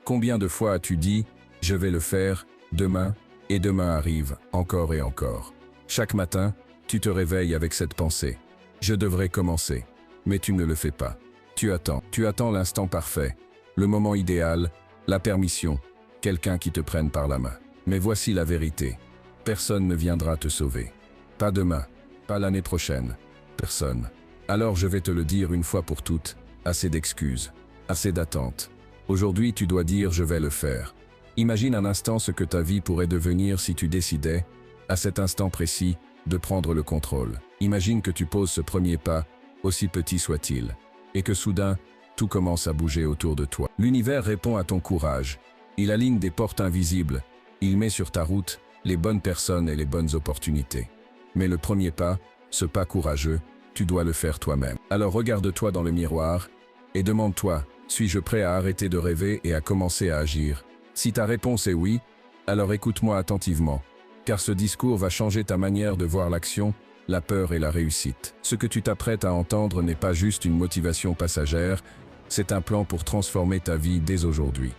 Combien de fois as-tu dit « je vais le faire, demain » et demain arrive, encore et encore. Chaque matin, tu te réveilles avec cette pensée. Je devrais commencer. Mais tu ne le fais pas. Tu attends l'instant parfait, le moment idéal, la permission, quelqu'un qui te prenne par la main. Mais voici la vérité. Personne ne viendra te sauver. Pas demain, pas l'année prochaine. Personne. Alors je vais te le dire une fois pour toutes, assez d'excuses, assez d'attentes. Aujourd'hui tu dois dire je vais le faire. Imagine un instant ce que ta vie pourrait devenir si tu décidais, à cet instant précis, de prendre le contrôle. Imagine que tu poses ce premier pas, aussi petit soit-il, et que soudain, tout commence à bouger autour de toi. L'univers répond à ton courage. Il aligne des portes invisibles. Il met sur ta route les bonnes personnes et les bonnes opportunités. Mais le premier pas, ce pas courageux, tu dois le faire toi-même. Alors regarde-toi dans le miroir et demande-toi, suis-je prêt à arrêter de rêver et à commencer à agir? Si ta réponse est oui, alors écoute-moi attentivement, car ce discours va changer ta manière de voir l'action, la peur et la réussite. Ce que tu t'apprêtes à entendre n'est pas juste une motivation passagère, c'est un plan pour transformer ta vie dès aujourd'hui.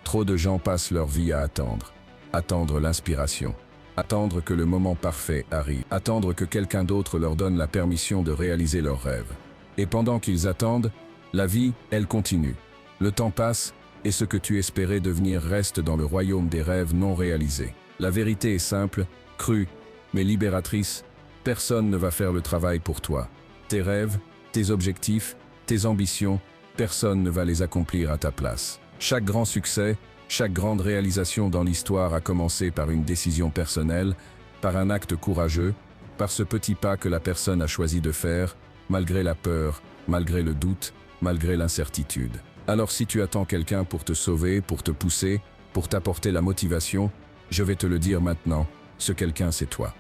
Trop de gens passent leur vie à attendre l'inspiration, attendre que le moment parfait arrive, attendre que quelqu'un d'autre leur donne la permission de réaliser leurs rêves. Et pendant qu'ils attendent, la vie, elle continue. Le temps passe, et ce que tu espérais devenir reste dans le royaume des rêves non réalisés. La vérité est simple, crue, mais libératrice. Personne ne va faire le travail pour toi. Tes rêves, tes objectifs, tes ambitions, personne ne va les accomplir à ta place. Chaque grand succès, chaque grande réalisation dans l'histoire a commencé par une décision personnelle, par un acte courageux, par ce petit pas que la personne a choisi de faire, malgré la peur, malgré le doute, malgré l'incertitude. Alors si tu attends quelqu'un pour te sauver, pour te pousser, pour t'apporter la motivation, je vais te le dire maintenant, ce quelqu'un c'est toi.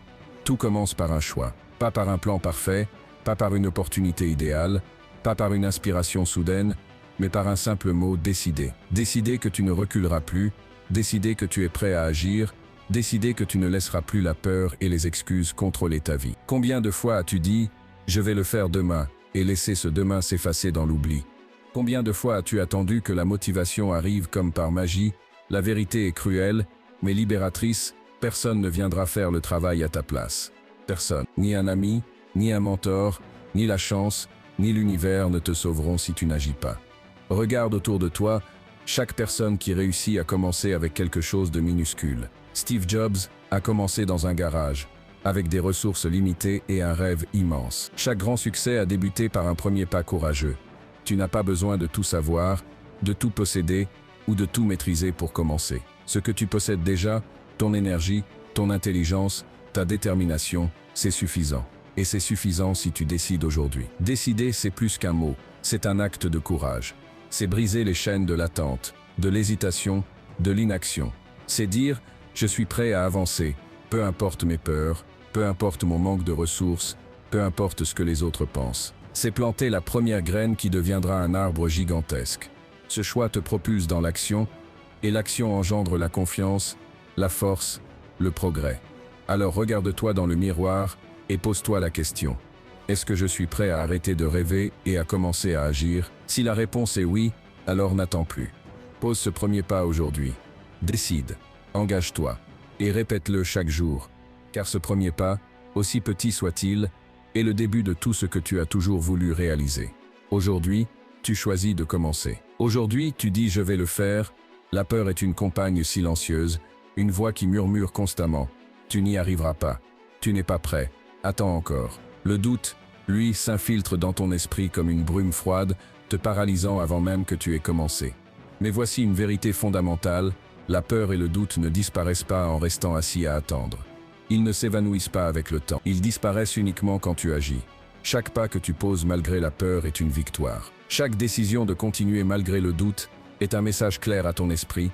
Tout commence par un choix, pas par un plan parfait, pas par une opportunité idéale, pas par une inspiration soudaine, mais par un simple mot, décider. Décider que tu ne reculeras plus, décider que tu es prêt à agir, décider que tu ne laisseras plus la peur et les excuses contrôler ta vie. Combien de fois as-tu dit « je vais le faire demain » et laisser ce demain s'effacer dans l'oubli? Combien de fois as-tu attendu que la motivation arrive comme par magie? La vérité est cruelle, mais libératrice, personne ne viendra faire le travail à ta place. Personne, ni un ami, ni un mentor, ni la chance, ni l'univers ne te sauveront si tu n'agis pas. Regarde autour de toi, chaque personne qui réussit a commencé avec quelque chose de minuscule. Steve Jobs a commencé dans un garage, avec des ressources limitées et un rêve immense. Chaque grand succès a débuté par un premier pas courageux. Tu n'as pas besoin de tout savoir, de tout posséder ou de tout maîtriser pour commencer. Ce que tu possèdes déjà, ton énergie, ton intelligence, ta détermination, c'est suffisant. Et c'est suffisant si tu décides aujourd'hui. Décider, c'est plus qu'un mot, c'est un acte de courage. C'est briser les chaînes de l'attente, de l'hésitation, de l'inaction. C'est dire « je suis prêt à avancer, peu importe mes peurs, peu importe mon manque de ressources, peu importe ce que les autres pensent ». C'est planter la première graine qui deviendra un arbre gigantesque. Ce choix te propulse dans l'action, et l'action engendre la confiance, la force, le progrès. Alors regarde-toi dans le miroir et pose-toi la question. Est-ce que je suis prêt à arrêter de rêver et à commencer à agir? Si la réponse est oui, alors n'attends plus. Pose ce premier pas aujourd'hui. Décide, engage-toi, et répète-le chaque jour. Car ce premier pas, aussi petit soit-il, est le début de tout ce que tu as toujours voulu réaliser. Aujourd'hui, tu choisis de commencer. Aujourd'hui, tu dis « je vais le faire ». La peur est une compagne silencieuse, une voix qui murmure constamment. Tu n'y arriveras pas. Tu n'es pas prêt. Attends encore. Le doute, lui, s'infiltre dans ton esprit comme une brume froide, te paralysant avant même que tu aies commencé. Mais voici une vérité fondamentale, la peur et le doute ne disparaissent pas en restant assis à attendre. Ils ne s'évanouissent pas avec le temps. Ils disparaissent uniquement quand tu agis. Chaque pas que tu poses malgré la peur est une victoire. Chaque décision de continuer malgré le doute est un message clair à ton esprit.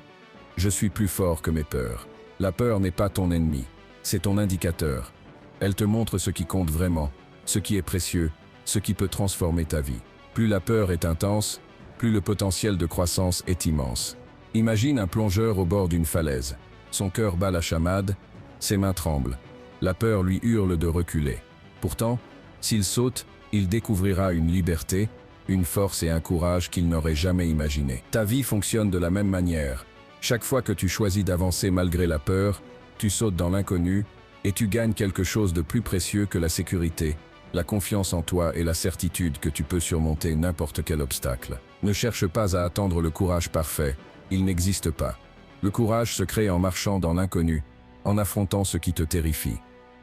Je suis plus fort que mes peurs. La peur n'est pas ton ennemi, c'est ton indicateur. Elle te montre ce qui compte vraiment, ce qui est précieux, ce qui peut transformer ta vie. Plus la peur est intense, plus le potentiel de croissance est immense. Imagine un plongeur au bord d'une falaise. Son cœur bat la chamade, ses mains tremblent. La peur lui hurle de reculer. Pourtant, s'il saute, il découvrira une liberté, une force et un courage qu'ils n'auraient jamais imaginé. Ta vie fonctionne de la même manière. Chaque fois que tu choisis d'avancer malgré la peur, tu sautes dans l'inconnu et tu gagnes quelque chose de plus précieux que la sécurité, la confiance en toi et la certitude que tu peux surmonter n'importe quel obstacle. Ne cherche pas à attendre le courage parfait, il n'existe pas. Le courage se crée en marchant dans l'inconnu, en affrontant ce qui te terrifie.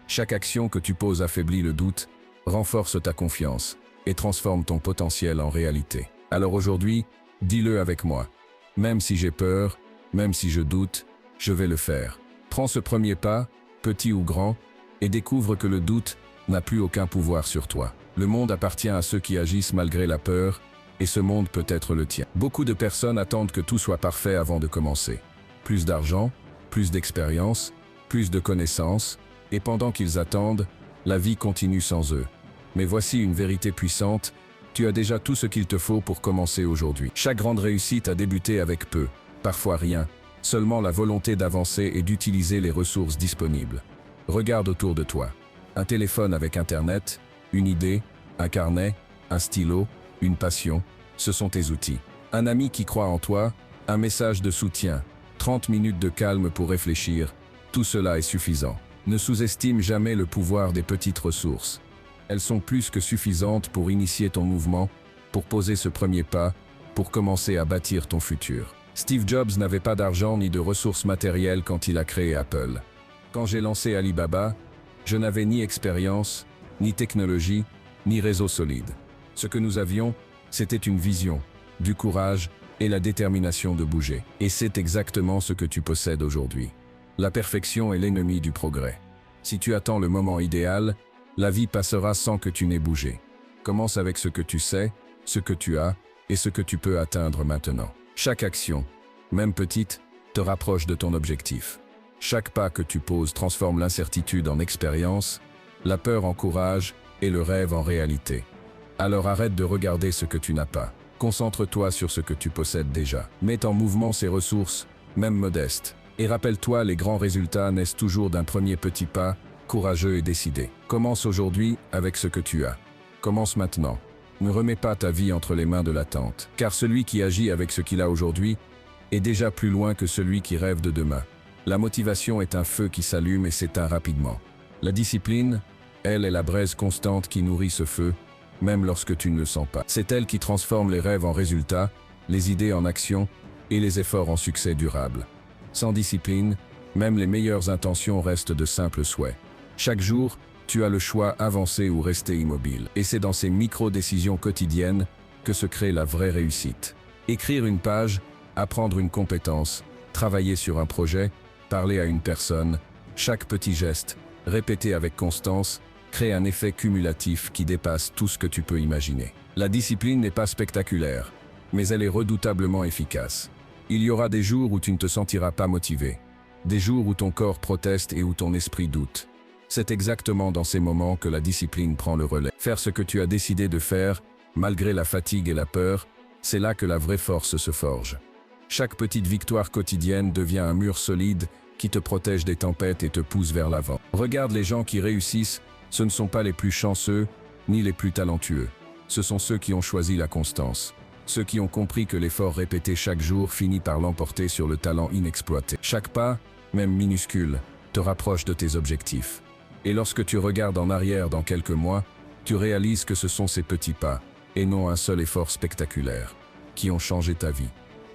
Chaque action que tu poses affaiblit le doute, renforce ta confiance et transforme ton potentiel en réalité. Alors aujourd'hui, dis-le avec moi. Même si j'ai peur, même si je doute, je vais le faire. Prends ce premier pas, petit ou grand, et découvre que le doute n'a plus aucun pouvoir sur toi. Le monde appartient à ceux qui agissent malgré la peur, et ce monde peut être le tien. Beaucoup de personnes attendent que tout soit parfait avant de commencer. Plus d'argent, plus d'expérience, plus de connaissances, et pendant qu'ils attendent, la vie continue sans eux. Mais voici une vérité puissante, tu as déjà tout ce qu'il te faut pour commencer aujourd'hui. Chaque grande réussite a débuté avec peu, parfois rien, seulement la volonté d'avancer et d'utiliser les ressources disponibles. Regarde autour de toi. Un téléphone avec Internet, une idée, un carnet, un stylo, une passion, ce sont tes outils. Un ami qui croit en toi, un message de soutien, 30 minutes de calme pour réfléchir, tout cela est suffisant. Ne sous-estime jamais le pouvoir des petites ressources. Elles sont plus que suffisantes pour initier ton mouvement, pour poser ce premier pas, pour commencer à bâtir ton futur. Steve Jobs n'avait pas d'argent ni de ressources matérielles quand il a créé Apple. Quand j'ai lancé Alibaba, je n'avais ni expérience, ni technologie, ni réseau solide. Ce que nous avions, c'était une vision, du courage et la détermination de bouger. Et c'est exactement ce que tu possèdes aujourd'hui. La perfection est l'ennemi du progrès. Si tu attends le moment idéal, la vie passera sans que tu n'aies bougé. Commence avec ce que tu sais, ce que tu as et ce que tu peux atteindre maintenant. Chaque action, même petite, te rapproche de ton objectif. Chaque pas que tu poses transforme l'incertitude en expérience, la peur en courage et le rêve en réalité. Alors arrête de regarder ce que tu n'as pas. Concentre-toi sur ce que tu possèdes déjà. Mets en mouvement ces ressources, même modestes. Et rappelle-toi, les grands résultats naissent toujours d'un premier petit pas, courageux et décidé. Commence aujourd'hui avec ce que tu as. Commence maintenant. Ne remets pas ta vie entre les mains de l'attente, car celui qui agit avec ce qu'il a aujourd'hui est déjà plus loin que celui qui rêve de demain. La motivation est un feu qui s'allume et s'éteint rapidement. La discipline, elle, est la braise constante qui nourrit ce feu, même lorsque tu ne le sens pas. C'est elle qui transforme les rêves en résultats, les idées en actions et les efforts en succès durable. Sans discipline, même les meilleures intentions restent de simples souhaits. Chaque jour, tu as le choix avancer ou rester immobile. Et c'est dans ces micro-décisions quotidiennes que se crée la vraie réussite. Écrire une page, apprendre une compétence, travailler sur un projet, parler à une personne, chaque petit geste, répété avec constance, crée un effet cumulatif qui dépasse tout ce que tu peux imaginer. La discipline n'est pas spectaculaire, mais elle est redoutablement efficace. Il y aura des jours où tu ne te sentiras pas motivé, des jours où ton corps proteste et où ton esprit doute. C'est exactement dans ces moments que la discipline prend le relais. Faire ce que tu as décidé de faire, malgré la fatigue et la peur, c'est là que la vraie force se forge. Chaque petite victoire quotidienne devient un mur solide qui te protège des tempêtes et te pousse vers l'avant. Regarde les gens qui réussissent, ce ne sont pas les plus chanceux, ni les plus talentueux. Ce sont ceux qui ont choisi la constance. Ceux qui ont compris que l'effort répété chaque jour finit par l'emporter sur le talent inexploité. Chaque pas, même minuscule, te rapproche de tes objectifs. Et lorsque tu regardes en arrière dans quelques mois, tu réalises que ce sont ces petits pas, et non un seul effort spectaculaire, qui ont changé ta vie.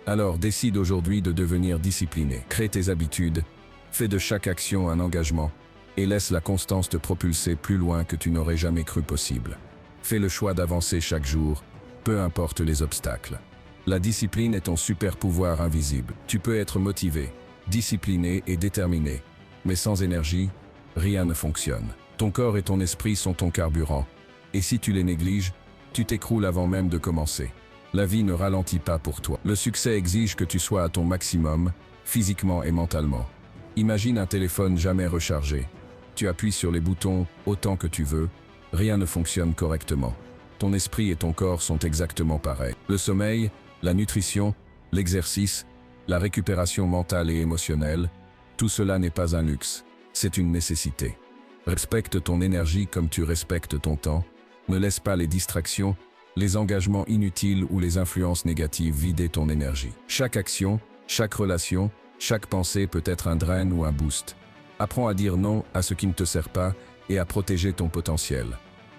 Alors décide aujourd'hui de devenir discipliné. Crée tes habitudes, fais de chaque action un engagement, et laisse la constance te propulser plus loin que tu n'aurais jamais cru possible. Fais le choix d'avancer chaque jour, peu importe les obstacles. La discipline est ton super pouvoir invisible. Tu peux être motivé, discipliné et déterminé, mais sans énergie, rien ne fonctionne. Ton corps et ton esprit sont ton carburant, et si tu les négliges, tu t'écroules avant même de commencer. La vie ne ralentit pas pour toi. Le succès exige que tu sois à ton maximum, physiquement et mentalement. Imagine un téléphone jamais rechargé. Tu appuies sur les boutons autant que tu veux, rien ne fonctionne correctement. Ton esprit et ton corps sont exactement pareils. Le sommeil, la nutrition, l'exercice, la récupération mentale et émotionnelle, tout cela n'est pas un luxe, c'est une nécessité. Respecte ton énergie comme tu respectes ton temps, ne laisse pas les distractions, les engagements inutiles ou les influences négatives vider ton énergie. Chaque action, chaque relation, chaque pensée peut être un drain ou un boost. Apprends à dire non à ce qui ne te sert pas et à protéger ton potentiel.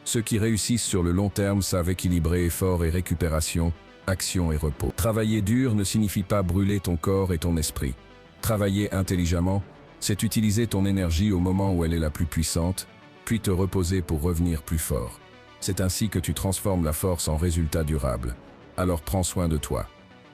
Ceux qui réussissent sur le long terme savent équilibrer effort et récupération, action et repos. Travailler dur ne signifie pas brûler ton corps et ton esprit. Travailler intelligemment, c'est utiliser ton énergie au moment où elle est la plus puissante, puis te reposer pour revenir plus fort. C'est ainsi que tu transformes la force en résultat durable. Alors prends soin de toi.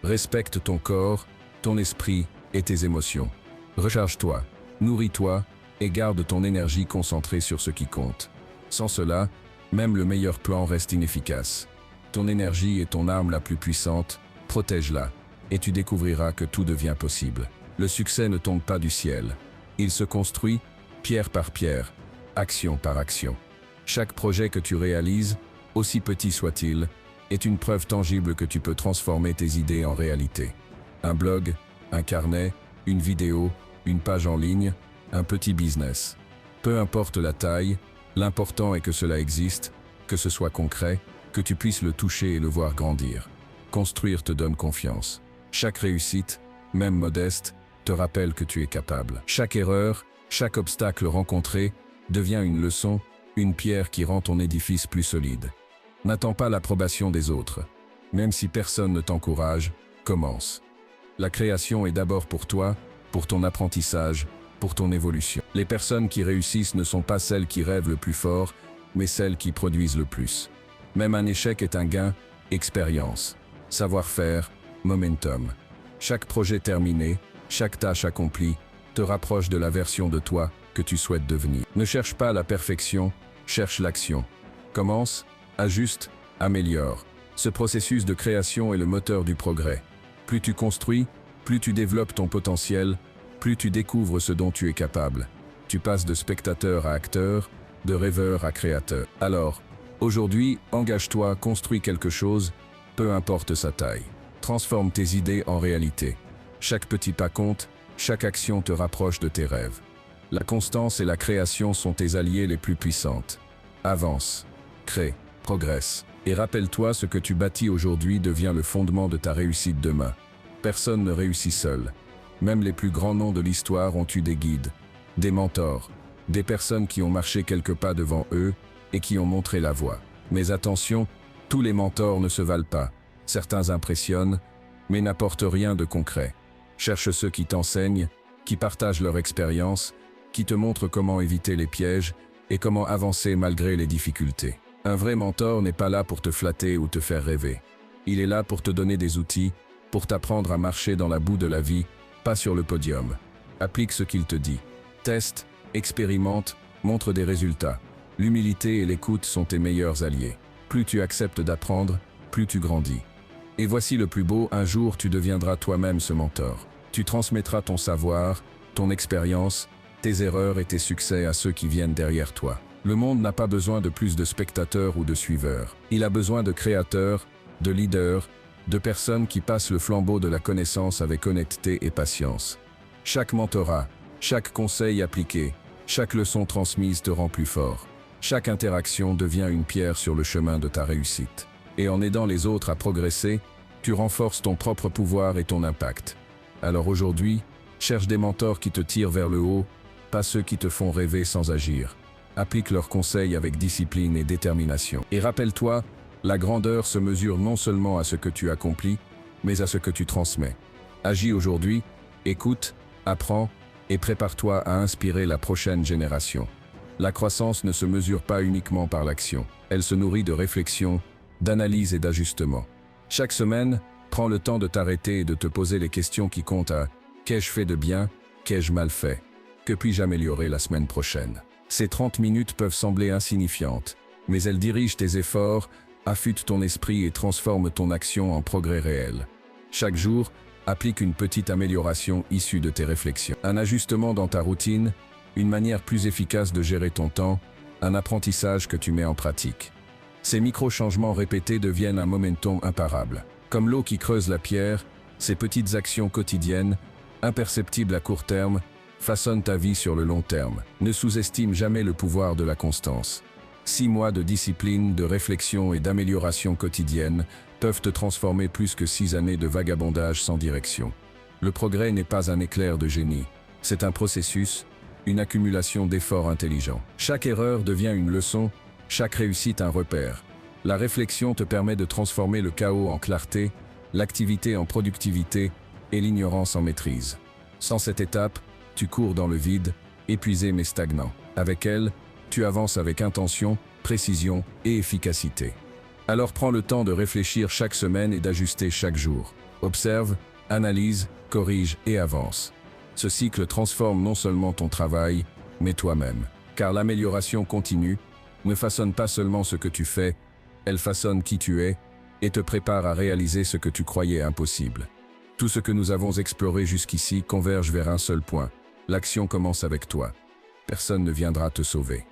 Respecte ton corps, ton esprit et tes émotions. Recharge-toi, nourris-toi et garde ton énergie concentrée sur ce qui compte. Sans cela, même le meilleur plan reste inefficace. Ton énergie est ton arme la plus puissante, protège-la, et tu découvriras que tout devient possible. Le succès ne tombe pas du ciel. Il se construit, pierre par pierre, action par action. Chaque projet que tu réalises, aussi petit soit-il, est une preuve tangible que tu peux transformer tes idées en réalité. Un blog, un carnet, une vidéo, une page en ligne, un petit business. Peu importe la taille, l'important est que cela existe, que ce soit concret, que tu puisses le toucher et le voir grandir. Construire te donne confiance. Chaque réussite, même modeste, te rappelle que tu es capable. Chaque erreur, chaque obstacle rencontré, devient une leçon, une pierre qui rend ton édifice plus solide. N'attends pas l'approbation des autres. Même si personne ne t'encourage, commence. La création est d'abord pour toi, pour ton apprentissage, pour ton évolution. Les personnes qui réussissent ne sont pas celles qui rêvent le plus fort, mais celles qui produisent le plus. Même un échec est un gain, expérience, savoir-faire, momentum. Chaque projet terminé, chaque tâche accomplie, te rapproche de la version de toi que tu souhaites devenir. Ne cherche pas la perfection, cherche l'action. Commence, ajuste, améliore. Ce processus de création est le moteur du progrès. Plus tu construis, plus tu développes ton potentiel, plus tu découvres ce dont tu es capable. Tu passes de spectateur à acteur, de rêveur à créateur. Alors, aujourd'hui, engage-toi, construis quelque chose, peu importe sa taille. Transforme tes idées en réalité. Chaque petit pas compte, chaque action te rapproche de tes rêves. La constance et la création sont tes alliés les plus puissantes. Avance, crée, progresse. Et rappelle-toi, ce que tu bâtis aujourd'hui devient le fondement de ta réussite demain. Personne ne réussit seul. Même les plus grands noms de l'histoire ont eu des guides, des mentors, des personnes qui ont marché quelques pas devant eux et qui ont montré la voie. Mais attention, tous les mentors ne se valent pas. Certains impressionnent, mais n'apportent rien de concret. Cherche ceux qui t'enseignent, qui partagent leur expérience, qui te montrent comment éviter les pièges et comment avancer malgré les difficultés. Un vrai mentor n'est pas là pour te flatter ou te faire rêver. Il est là pour te donner des outils, pour t'apprendre à marcher dans la boue de la vie, pas sur le podium. Applique ce qu'il te dit. Teste, expérimente, montre des résultats. L'humilité et l'écoute sont tes meilleurs alliés. Plus tu acceptes d'apprendre, plus tu grandis. Et voici le plus beau, un jour tu deviendras toi-même ce mentor. Tu transmettras ton savoir, ton expérience, tes erreurs et tes succès à ceux qui viennent derrière toi. Le monde n'a pas besoin de plus de spectateurs ou de suiveurs. Il a besoin de créateurs, de leaders, de personnes qui passent le flambeau de la connaissance avec honnêteté et patience. Chaque mentorat, chaque conseil appliqué, chaque leçon transmise te rend plus fort. Chaque interaction devient une pierre sur le chemin de ta réussite. Et en aidant les autres à progresser, tu renforces ton propre pouvoir et ton impact. Alors aujourd'hui, cherche des mentors qui te tirent vers le haut, pas ceux qui te font rêver sans agir. Applique leurs conseils avec discipline et détermination. Et rappelle-toi, la grandeur se mesure non seulement à ce que tu accomplis, mais à ce que tu transmets. Agis aujourd'hui, écoute, apprends et prépare-toi à inspirer la prochaine génération. La croissance ne se mesure pas uniquement par l'action. Elle se nourrit de réflexion, d'analyse et d'ajustement. Chaque semaine, prends le temps de t'arrêter et de te poser les questions qui comptent à « Qu'ai-je fait de bien? Qu'ai-je mal fait? Que puis-je améliorer la semaine prochaine ?» Ces 30 minutes peuvent sembler insignifiantes, mais elles dirigent tes efforts, affûtent ton esprit et transforment ton action en progrès réel. Chaque jour, applique une petite amélioration issue de tes réflexions. Un ajustement dans ta routine, une manière plus efficace de gérer ton temps, un apprentissage que tu mets en pratique. Ces micro-changements répétés deviennent un momentum imparable. Comme l'eau qui creuse la pierre, ces petites actions quotidiennes, imperceptibles à court terme, façonnent ta vie sur le long terme. Ne sous-estime jamais le pouvoir de la constance. 6 mois de discipline, de réflexion et d'amélioration quotidienne peuvent te transformer plus que 6 années de vagabondage sans direction. Le progrès n'est pas un éclair de génie, c'est un processus, une accumulation d'efforts intelligents. Chaque erreur devient une leçon, chaque réussite un repère. La réflexion te permet de transformer le chaos en clarté, l'activité en productivité et l'ignorance en maîtrise. Sans cette étape, tu cours dans le vide, épuisé mais stagnant. Avec elle, tu avances avec intention, précision et efficacité. Alors prends le temps de réfléchir chaque semaine et d'ajuster chaque jour. Observe, analyse, corrige et avance. Ce cycle transforme non seulement ton travail, mais toi-même. Car l'amélioration continue ne façonne pas seulement ce que tu fais, elle façonne qui tu es et te prépare à réaliser ce que tu croyais impossible. Tout ce que nous avons exploré jusqu'ici converge vers un seul point. L'action commence avec toi. Personne ne viendra te sauver.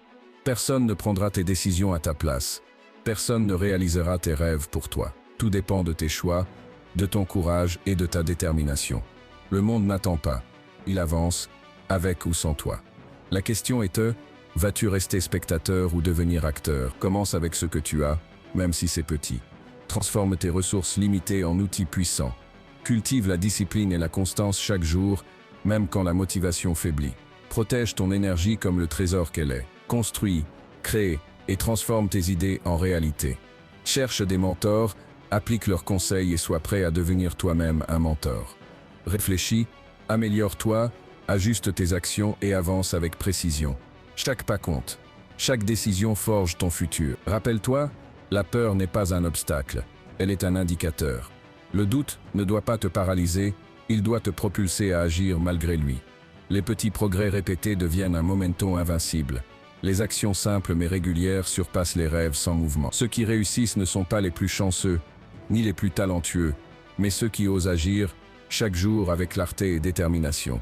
Personne ne prendra tes décisions à ta place. Personne ne réalisera tes rêves pour toi. Tout dépend de tes choix, de ton courage et de ta détermination. Le monde n'attend pas. Il avance, avec ou sans toi. La question est vas-tu rester spectateur ou devenir acteur? Commence avec ce que tu as, même si c'est petit. Transforme tes ressources limitées en outils puissants. Cultive la discipline et la constance chaque jour, même quand la motivation faiblit. Protège ton énergie comme le trésor qu'elle est. Construis, crée et transforme tes idées en réalité. Cherche des mentors, applique leurs conseils et sois prêt à devenir toi-même un mentor. Réfléchis, améliore-toi, ajuste tes actions et avance avec précision. Chaque pas compte. Chaque décision forge ton futur. Rappelle-toi, la peur n'est pas un obstacle, elle est un indicateur. Le doute ne doit pas te paralyser, il doit te propulser à agir malgré lui. Les petits progrès répétés deviennent un momentum invincible. Les actions simples mais régulières surpassent les rêves sans mouvement. Ceux qui réussissent ne sont pas les plus chanceux, ni les plus talentueux, mais ceux qui osent agir, chaque jour avec clarté et détermination.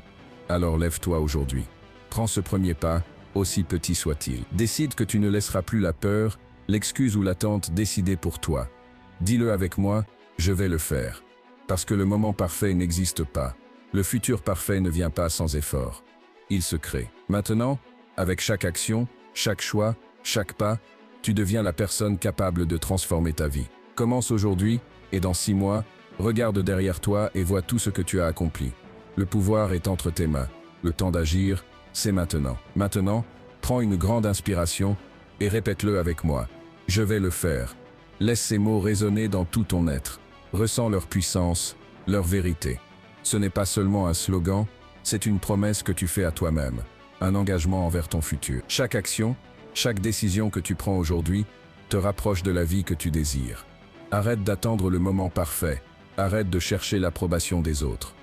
Alors lève-toi aujourd'hui. Prends ce premier pas, aussi petit soit-il. Décide que tu ne laisseras plus la peur, l'excuse ou l'attente décider pour toi. Dis-le avec moi, je vais le faire. Parce que le moment parfait n'existe pas. Le futur parfait ne vient pas sans effort. Il se crée. Maintenant, avec chaque action, chaque choix, chaque pas, tu deviens la personne capable de transformer ta vie. Commence aujourd'hui, et dans 6 mois, regarde derrière toi et vois tout ce que tu as accompli. Le pouvoir est entre tes mains. Le temps d'agir, c'est maintenant. Maintenant, prends une grande inspiration et répète-le avec moi. Je vais le faire. Laisse ces mots résonner dans tout ton être. Ressens leur puissance, leur vérité. Ce n'est pas seulement un slogan, c'est une promesse que tu fais à toi-même. Un engagement envers ton futur. Chaque action, chaque décision que tu prends aujourd'hui, te rapproche de la vie que tu désires. Arrête d'attendre le moment parfait. Arrête de chercher l'approbation des autres.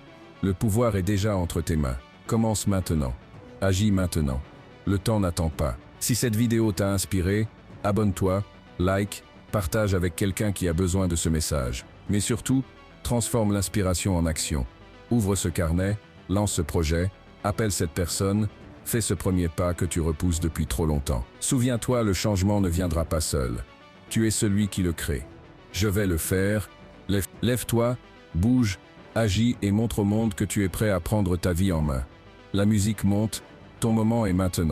Le pouvoir est déjà entre tes mains. Commence maintenant. Agis maintenant. Le temps n'attend pas. Si cette vidéo t'a inspiré, abonne-toi, like, partage avec quelqu'un qui a besoin de ce message. Mais surtout, transforme l'inspiration en action. Ouvre ce carnet, lance ce projet, appelle cette personne, fais ce premier pas que tu repousses depuis trop longtemps. Souviens-toi, le changement ne viendra pas seul. Tu es celui qui le crée. Je vais le faire. Lève-toi, bouge, agis et montre au monde que tu es prêt à prendre ta vie en main. La musique monte, ton moment est maintenant.